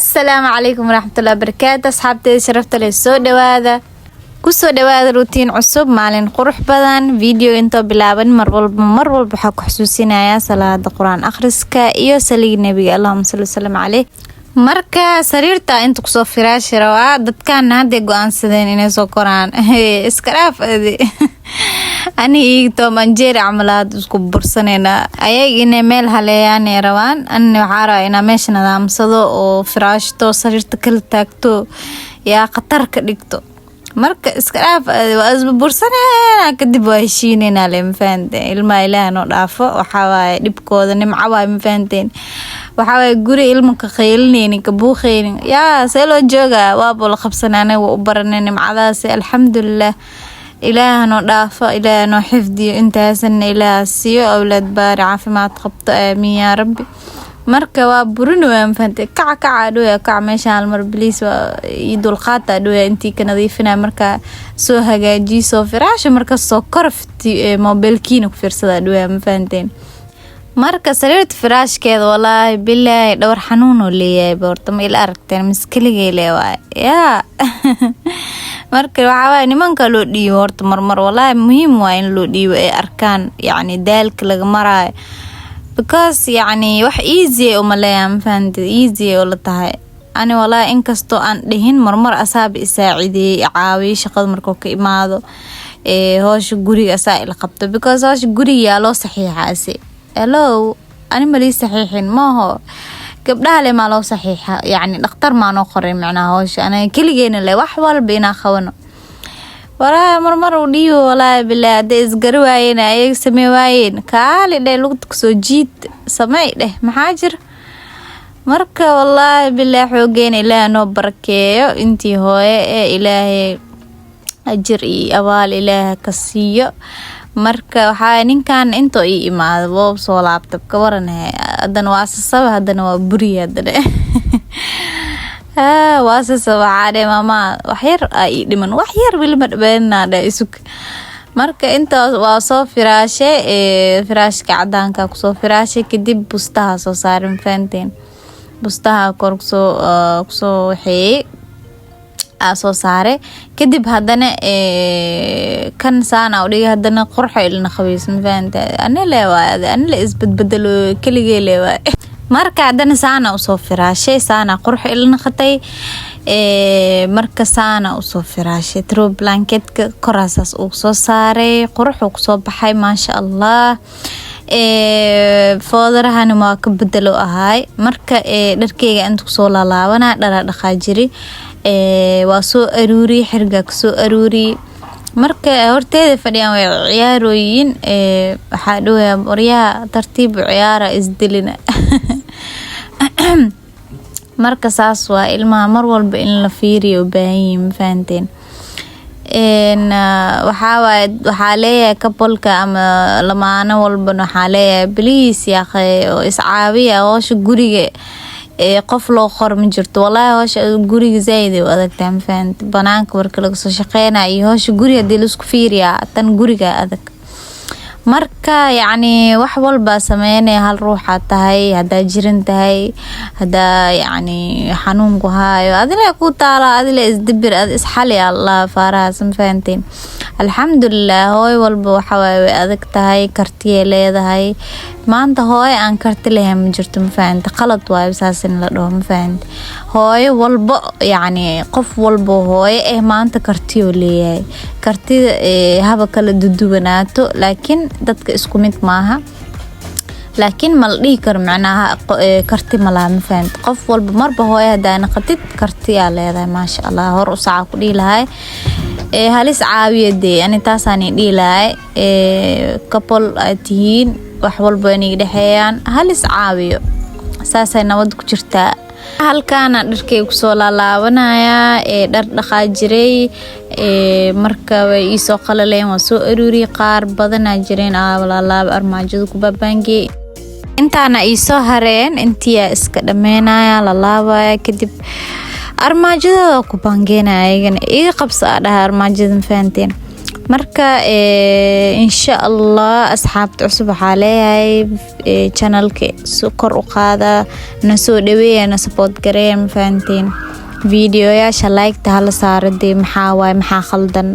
السلام عليكم ورحمة الله وبركاته. أصحابتي شرفت لي سو دواذا kusoo dhawaada ruutiin cusub maalin qurux badan video inta bilaaban mar walba waxa ku xasuusinayaa salaada quraan akhriska iyo saliid nabiga Allahumma salli sallam alayhi. Marka sariirta inta kusoo firaash rawaa dadkan hadda go'aansadeen inay soo koraan iska dhaaf ani to manjeer amalaad isku bursanayna ayagina meel haleeyaan rawaan an waxa raa ina meesha nadaamsado oo firaashto sariirta kala taagto yaa qatar ka dhigto marka iska dhaaf waa bursanayna kadib waa heshiinayna le mafaanteen ilma ilaahay noo dhaafo waxa waay dhibkooda nimco waay mafaanteen waxa waay guri ilmo ka qeelineen ka buuqeen yaa seelo jooga waa bol qabsanaanay u baranay nimcadaas alxamdulillah ilaahay noo dhaafo ilaahay noo xifdiyo intaasan ilaahay siiyo awlaad baar caafimaad qabto aamin yaa rabbi marka waa burin waan fahantay kaca dhooya kaca meesha hal mar please waa idul qaata dhooya intii ka nadiifina marka soo hagaajiyo soo firaash marka soo korfti mobilkiina ku fiirsada dhooya ma fahanteen marka sariirta firaashkeeda wallahi billahi dhawr xanuun oo leeyahay boorta ma ila aragteen miskiligay leeyahay yaa marka waxa nimanka loo dhiibo horta marmar wallahi muhiim waa in loo dhiibo ay arkaan yani daalka laga maraayo because يعني wax easy oo maleeyam fahanti easy oo la tahay ani wala in kasto aan dhihin marmar asaab isaaciday caawi shaqada markoo ka imaado hoosh guriga asaa'il qabto because hoosh guriga loo saxiixaasi hello ani mali saxiixin ma ho gabdhaha le ma loo saxiixa yani dhakhtar ma noo qorin macnaha hoosh ana kaligeena le wax walba ina qabano wala marmar u dhiyo wala bilaa dees garwaayeen ay sameeyeen kaali dhay lugta soo jiid sameey dheh maxaa jir marka wallahi bilaa xoogeen ilaahay noo barakeeyo intii hooye ee ilaahay ajir iyo abaal ilaahay ka siiyo marka waxa ninkan into ii imaado boob soo laabtab ka waranay hadan waa sabab hadan waa buriya hadane waasasa waxaade mama waxyar ay dhiman waxyar wilma dhabeena isuk marka inta waa soo firaashay firaashka cadaanka ku soo firaashay kadib bustaha soo saarin faanteen bustaha kor ku soo waxay soo saare kadib hadana kan saana u dhigay hadana qurxo ilna qabiis faanta ana leeyahay ana la isbadbadalo kaligay leeyahay marka hadana saana u soo firaashay saana qurux ilna qatay marka saana u soo firaashay throw blanketka koraasas uu soo saaray qurux uu soo baxay ma sha Allah foodarahan ma ka bedelo ahay marka dharkeyga inta ku soo laalaabana dhara dhaqaajiri waa soo aruuri xirga ku soo aruuri marka horteeda fadhiyaan way ciyaarooyin waxa dhooya qoryaha tartiib ciyaara isdilina marka saas waa ilmaha mar walba in la fiiriyo baahin fahanteen waxa leeyahay couple-ka ama lamaana walba waxa leeyahay please yaa oo iscaabiya hoosh guriga qof loo qor ma jirto wallahi hoosh guriga zaid u adag taan fahanteen banaanka marka laga soo shaqeynayo hoosh guriga hadii la isku fiiriya tan guriga adag marka yani wax walba sameeyay hal ruuxa tahay hada jirin tahay hada yani xanuun ku haayo adile ku taala adile isdibir ad isxali Allah faaraha samfaanteen alxamdulillah hooy walba waxa way adag tahay kartiye leedahay maanta hooy aan karti lahayn ma jirto ma faanta qalad waay saasin la dhaho ma faanta hooy walba yani qof walba hooy maanta kartiyo leeyahay kartida haba kala duduwanaato laakiin dadka isku mid maaha laakiin mal dhigi kar macnaha karti malaha ma faanta qof walba marba hooy hadaan qatid kartiya leedahay ma sha Allah hor u saac ku dhiilahay halis caawiyade ani taasani dhiilahay couple atihiin wax walba inay dhaxayaan halis caawiyo saasay nabad ku jirtaa halkaana dharkay ku soo laalaabanaya dhar dhaqaajiray marka way soo qalaleen waa soo aruuri qaar badan jireen laalaab armaajada ku babaangay intaana soo hareen intii iska dhameynaya laalaabaya kadib armaajada ku baangeynaya iga qabsa dhaha armaajada faanteen marka insha Allah asxaabta cusub waxaa leeyahay channelka kor u qaada na soo dhaweeyana support gareeya ma fahanteen videoyaasha like ta hala saarade maxaa khaldan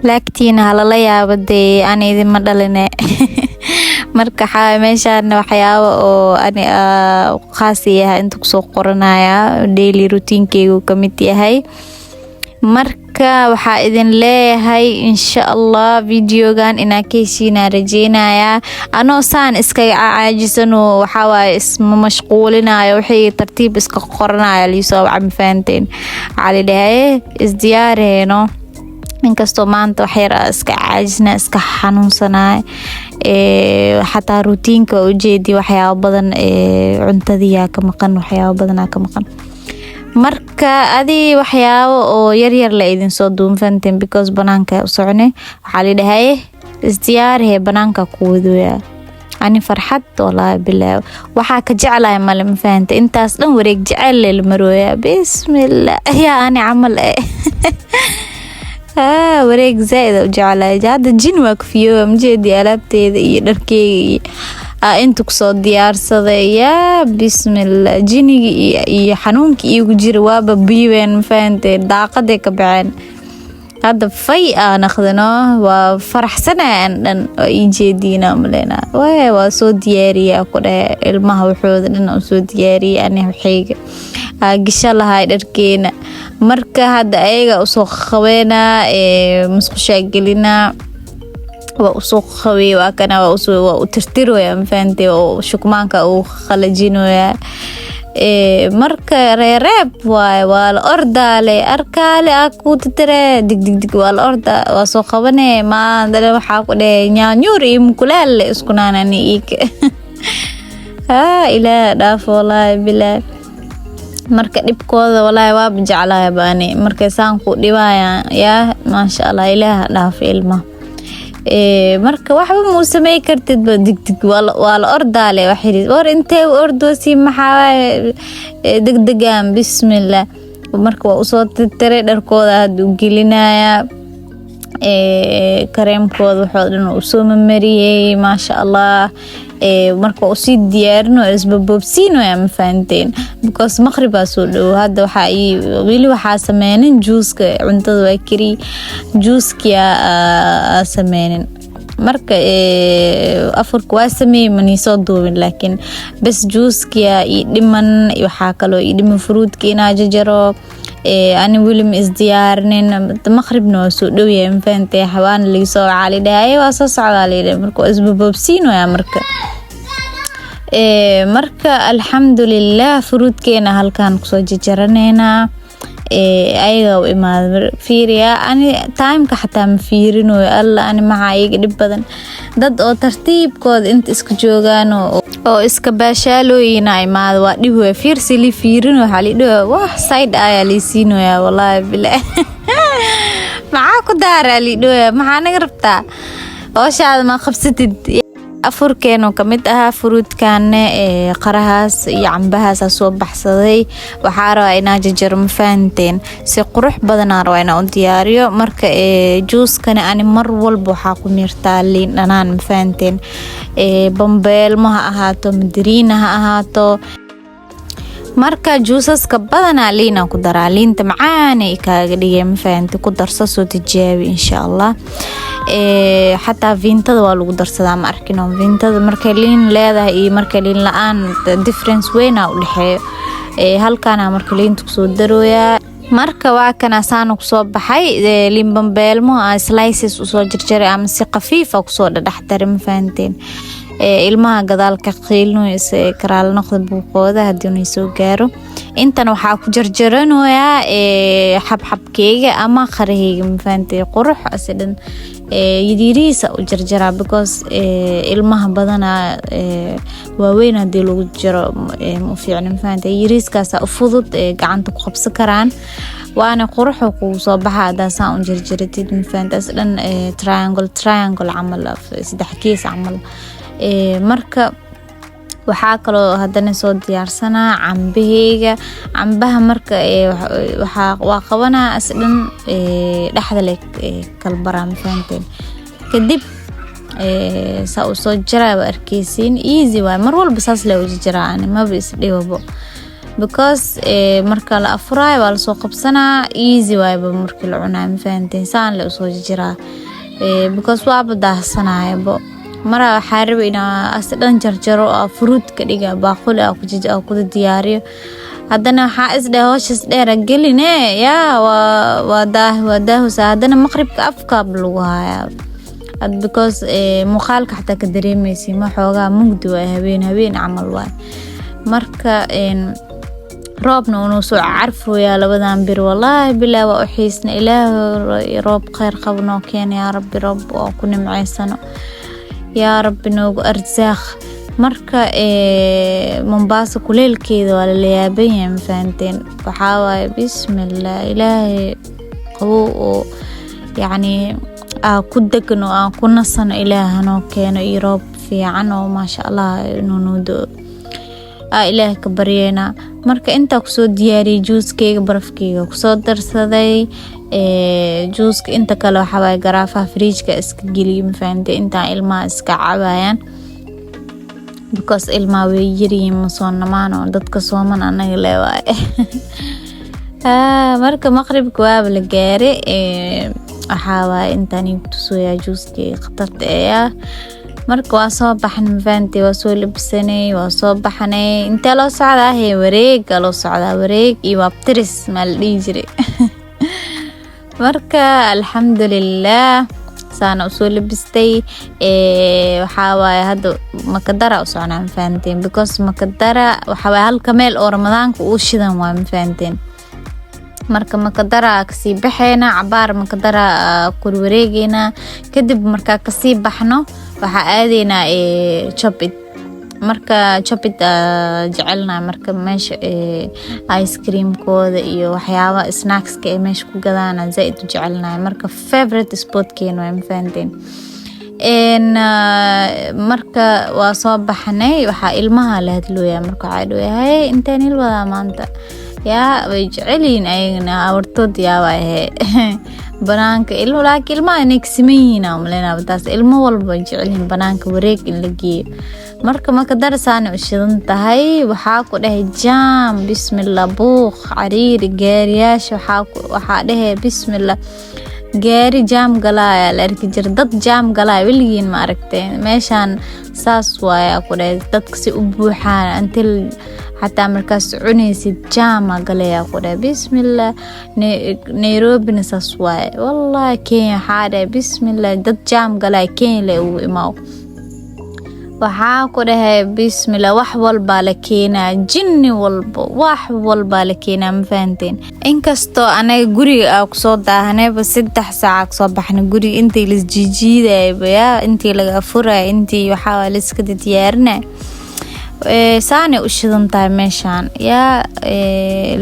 laagtiina hala yaabade aan idin ma dhaline marka meeshaan waxyaabo oo ani khaas yahay inta ku soo qoranaya daily routine-keygu kamid yahay marka waxaa idin leeyahay insha Allah videogan ina ka heshiina rajeynaya anoo saan iska caajisano waxa waaye isma mashquulinayo wixii tartiib iska qoranayo liisoo wacam fahanteen cali dhahay isdiyaareyno inkastoo maanta wax yar iska caajisna iska xanuunsanaay xataa routine-ka ujeedi waxyaabo badan cuntadiya ka maqan waxyaabo badan ka maqan marka adii waxyaabo oo yar la idin soo duunfanteen because banaanka u socne waxa la dhahay isdiyaarhe banaanka ku wadooya ani farxad wallahi bilaa waxa ka jeclahay mal ma fahanteen intaas dhan wareeg jecel la marooya bismillah ya ani amal wareeg zaid u jeclahay hada jin waa ku fiyo amjeedi alaabteeda iyo dharkeyga inta ku soo diyaarsaday ya bismillah jinigi iyo xanuunki igu jira waaba biiween ma fahanteen daaqaday ka baxeen hada fay aan akhdano waa faraxsanaan dhan oo jeedina malena waa soo diyaariyaa ku dhahay ilmaha waxooda dhan oo soo diyaariyay ani waxayga gisha lahay dharkeena marka hada ayaga u soo qaweena musqusha gelina waa soo qaweey waa kana waa u tirtiroya ma fahanteen oo shukmaanka uu qalajinoya marka reeb waa la ordaale arkaale ku tire dig waa la orda waa soo qabanay ma dad waxa ku dhahay nyaanyuur iyo mukulaal isku naanani iika ila dhaaf wallahi bilaa marka dibkooda wallahi waa jeclahay baani marka saan ku dhibaaya ya ma sha Allah ilaaha dhaaf ilma marka waxba mu sameey kartid ba dig waa la ordaale waxiri war intee ordoosi maxaa degdegaan bismillah marka waa soo tirtiray dharkooda had u gelinaya kareemkooda wuxuu dhan u soo mariyay ma sha Allah marka uu si diyaarino isbabobsiino ma fahanteen because maqrib soo dhow hada waxa sameeyeen juuska cuntada waa kiri juuskiya sameeyeen marka afurka waa sameeyay mani soo duubin laakiin bas juuskiya dhiman waxa kale oo dhiman fruitka ina jajaro ani wilim isdiyaarnin maqribna soo dhow yahay ma fahanteen xawaan laga soo cali dhahay waa soo socdaalay marka isbabobsiino marka alxamdulillah fruitkeena halkaan ku soo jajaranayna ayaga u imaad fiiriya ani time-ka xataa ma fiirino alla ani maxaa iga dhib badan dad oo tartiibkooda inta iska joogaan oo iska baashaalooyina imaad waa dhib way fiirsi li fiirino waxa la dhaho wax side ayaa la siinoyaa wallahi bilaa maxaa ku daaraa la dhaho maxaa naga rabtaa oo shaad ma qabsatid afurkeenu kamid aha fruitkan qarahaas iyo cambahaas soo baxsaday waxa rabaa inaa jajaro ma fahanteen si qurux badan rabaa inaa u diyaariyo marka juuskana ani mar walba waxa ku mirtaa liin dhanaan ma fahanteen bambeelmo ha ahaato madariina ha ahaato marka juusaska badana liina ku daraa liinta macaan ay kaaga dhigay ma fahanteen ku darso soo tijaabi insha Allah xataa vintada waa lagu darsadaa ma arkino vintada markay liin leedahay iyo markay liin la'aan difference weyn u dhaxeeyo halkaana marka liinta ku soo darooya marka waa kana saan ku soo baxay liin bambeelmo slices u soo jarjaray ama si qafiif ah ku soo dhadhaxtaray ma fahanteen ilmaha gadaalka qiilno karaal noqdo buuqooda hadii uu soo gaaro intan waxa ku jarjaranayaa xabxabkeyga ama qaraheyga ma fahanteen qurux asadan yidiriisa u jarjaraa because ilmaha badana waaweyn hadii lagu jaro ma fiicna ma fahanteen yiriiskaas u fudud gacanta ku qabsan karaan waana qurux ku soo baxaa daasaan u jarjaratid ma fahanteen asadan triangle camal saddex kees camal marka waxaa kaloo haddana soo diyaarsanaa cambaheyga. Cambaha marka waa qabanaa asdhan dhexda le kala baraa ma fahanteen. Kadib saa u soo jaraa waa arkeysiin easy waay mar walba saas le u jaraa ani maba is dhibabo because marka la afuraay waa la soo qabsanaa easy waay ba markii la cunaa ma fahanteen saan le u soo jaraa because waa badaahsanaayba mara waxaa rabay inaa asdhan jarjaro oo fruit ka dhiga baaquli ku diyaariyo. haddana waxaa isdhahay howshaas dheera geline yaa waa daahusa haddana maqribka afkaab lagu hayaa because muuqaalka xataa ka dareemaysi ma xoogaa mugdi waay habeen camal waay. marka roobna uu soo carfooyaa labadan bir wallaahi bilaa waa u xiisna ilaahay roob khayr qabno keenay yaa rabbi roob oo ku nimceysano yaa rabbi noogu arsaaq. marka Mombasa kuleelkeeda waa la yaaban yahay ma fahanteen waxaa waaye bismillah ilaahay qabow oo yacni ku degno aan ku nasano ilaahay noo keeno iyo roob fiican oo maasha Allah inuu noo doo ilaahay ka baryayna. marka inta ku soo diyaariyay juuskeyga barafkeyga ku soo darsaday juuska inta kale waxa way garaafaha fridge-ka iska geliyo ma fahanteen inta ilmaha iska cabayaan because ilmaha way yiriin ma soo namaano dadka sooman anaga leewaay. marka maqribka waa la gaaray waxa way intaan tusooyaa juuskeyga qatarta marka waa soo baxan ma fahanteen waa soo labsanay waa soo baxanay inta loo socdaa wareega loo socdaa wareeg iyo abtiris ma la dhihi jiray. marka alxamdulillah saana u soo labistay waxa waaye hadda makadara u soconaa ma fahanteen because makadara waxa waaye halka meel oo ramadaanka uu shidan waa ma fahanteen. marka makadara kasii baxayna cabaar makadara ku wareegayna kadib marka kasii baxno waxa aadayna chopid. marka chopid jecelna marka meesha ice cream kooda iyo waxyaaba snacks ka meesha ku gadaan zaid u jecelna marka favorite spot keen waa ma fahanteen. marka waa soo baxnay waxa ilmaha la hadlooyaa marka waxa dhawahay intaan ilwada maanta yaa way jecelin ayna awartood yaa waa banaanka laakiin ilmaha inay kasmeeyina umaleena taas ilmo walba jecelin banaanka wareeg in la geeyo. marka makadarasaana u shidan tahay waxaa ku dhahay jaam bismillah buuq cariiri gaariyaasha waxaa dhahay bismillah gaari jaam galaya la arki jir dad jaam galaya weligiin ma aragteen meeshaan saas waaya ku dhahay dadka si u buuxaan until حتى مركز عنيسي جامع قليا قولي بسم الله نيروبي نساسواي والله كين حادة بسم الله دد جام قليا كين لأو إماو waxaa ku dhahay bismillah wax walba la keenaa jinni walba wax walba la keenaa ma fahanteen. inkastoo anaga guriga ku soo daahanayba 3 saac soo baxna guriga intii la jijiiday intii laga furay intii waxa la iska diyaarinay saane u shidan tahay meeshaan yaa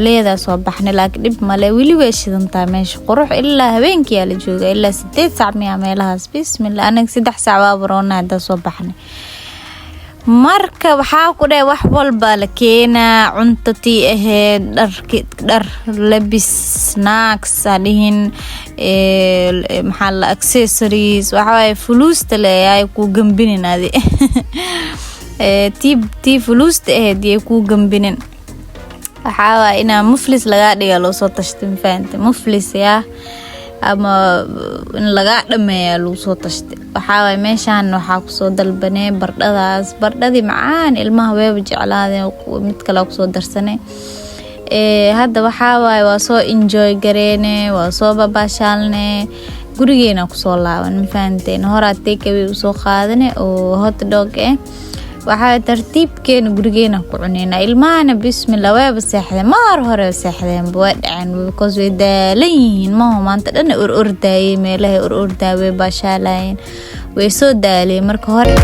leeda soo baxna laakiin dib male wili way shidan tahay meesha qurux ilaa habeenkii la jooga ilaa 8 saac meelahaas bismillah anaga 3 saac waa baroona hada soo baxna. marka waxaa ku dhahay wax walba la keenaa cunto tii ahayd dhar labis snacks adihin maxaa la accessories waxa way fuluusta leeyahay ku gambinin adi tii fuluusta ahayd ay ku gambinin waxa way ina muflis laga dhiga loo soo tashtin faanta muflis yaa ama in laga dhameeyo loo soo tashtay waxa way meeshaan waxa ku soo dalbanay bardadii macaan ilmaha way jeclaadeen mid kale ku soo darsanay hadda waxa way waa soo enjoy gareene waa soo babaashaalnay gurigeena ku soo laaban faanteen hore take away soo qaadane oo hot dog waxa tartiibkeena gurigeena ku cuneyna ilmaana bismillah way baseexdeen maar hore baseexdeen way dhaceen because way daalayeen ma maanta dhan ordaayay meelaha ordaaway baashaalayeen way soo daalayeen marka hore